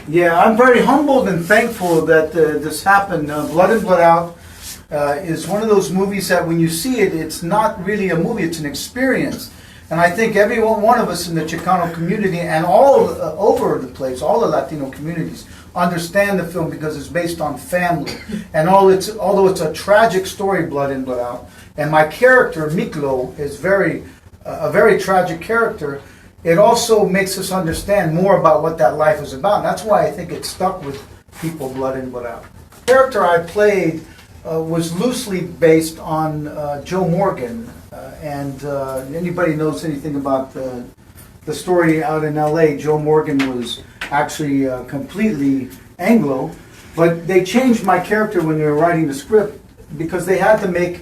Yeah, I'm very humbled and thankful that this happened. Blood in, Blood Out is one of those movies that when you see it, it's not really a movie, it's an experience. And I think every one of us in the Chicano community and all over the place, all the Latino communities, understand the film because it's based on family. And although it's a tragic story, Blood in, Blood Out, and my character, Miklo, is a very tragic character, it also makes us understand more about what that life is about. And that's why I think it stuck with people, Blood in, Blood Out. The character I played was loosely based on Joe Morgan. And anybody knows anything about the story out in LA, Joe Morgan was actually completely Anglo. But they changed my character when they were writing the script because they had to make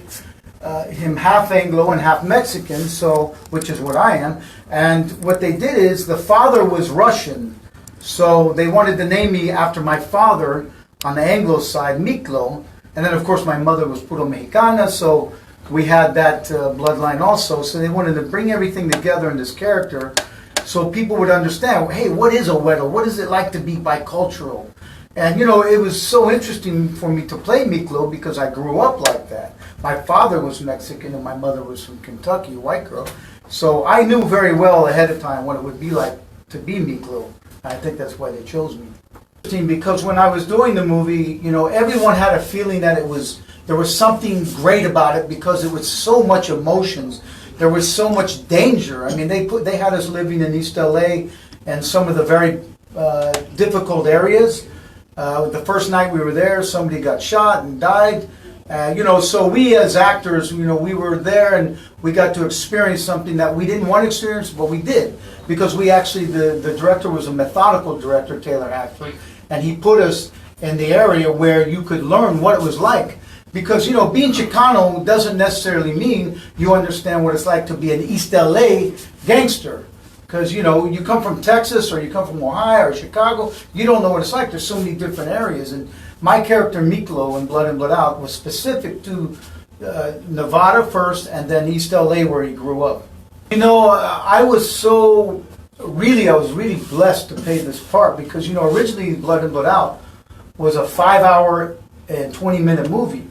him half Anglo and half Mexican, so which is what I am. And what they did is the father was Russian, so they wanted to name me after my father on the Anglo side, Miklo, and then of course my mother was puro Mexicana, so we had that bloodline also. So they wanted to bring everything together in this character, so people would understand. Hey, what is a Weddle? What is it like to be bicultural? And you know, it was so interesting for me to play Miklo because I grew up like that. My father was Mexican and my mother was from Kentucky, a white girl. So I knew very well ahead of time what it would be like to be Miklo. I think that's why they chose me. Because when I was doing the movie, you know, everyone had a feeling that there was something great about it because it was so much emotions. There was so much danger. I mean, they had us living in East LA and some of the very difficult areas. The first night we were there, somebody got shot and died. You know, so we as actors, you know, we were there and we got to experience something that we didn't want to experience, but we did. Because we actually, the director was a methodical director, Taylor Hackford, and he put us in the area where you could learn what it was like. Because, you know, being Chicano doesn't necessarily mean you understand what it's like to be an East LA gangster. Because, you know, you come from Texas or you come from Ohio or Chicago, you don't know what it's like. There's so many different areas. And my character, Miklo, in Blood in, Blood Out, was specific to Nevada first and then East LA where he grew up. You know, I was really blessed to play this part because, you know, originally Blood in, Blood Out was a 5-hour and 20-minute movie.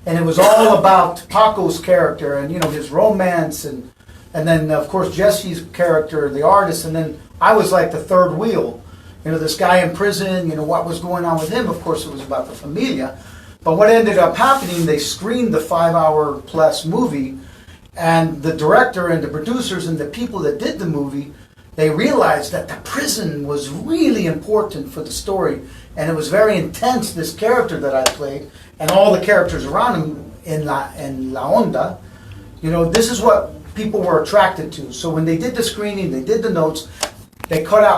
And it was all about Paco's character and, you know, his romance and then, of course, Jesse's character, the artist, and then I was like the third wheel. You know, this guy in prison, you know, what was going on with him? Of course, it was about the familia. But what ended up happening, they screened the 5-hour plus movie, and the director and the producers and the people that did the movie, they realized that the prison was really important for the story. And it was very intense, this character that I played, and all the characters around him in La Onda. You know, this is what people were attracted to. So when they did the screening, they did the notes, they cut out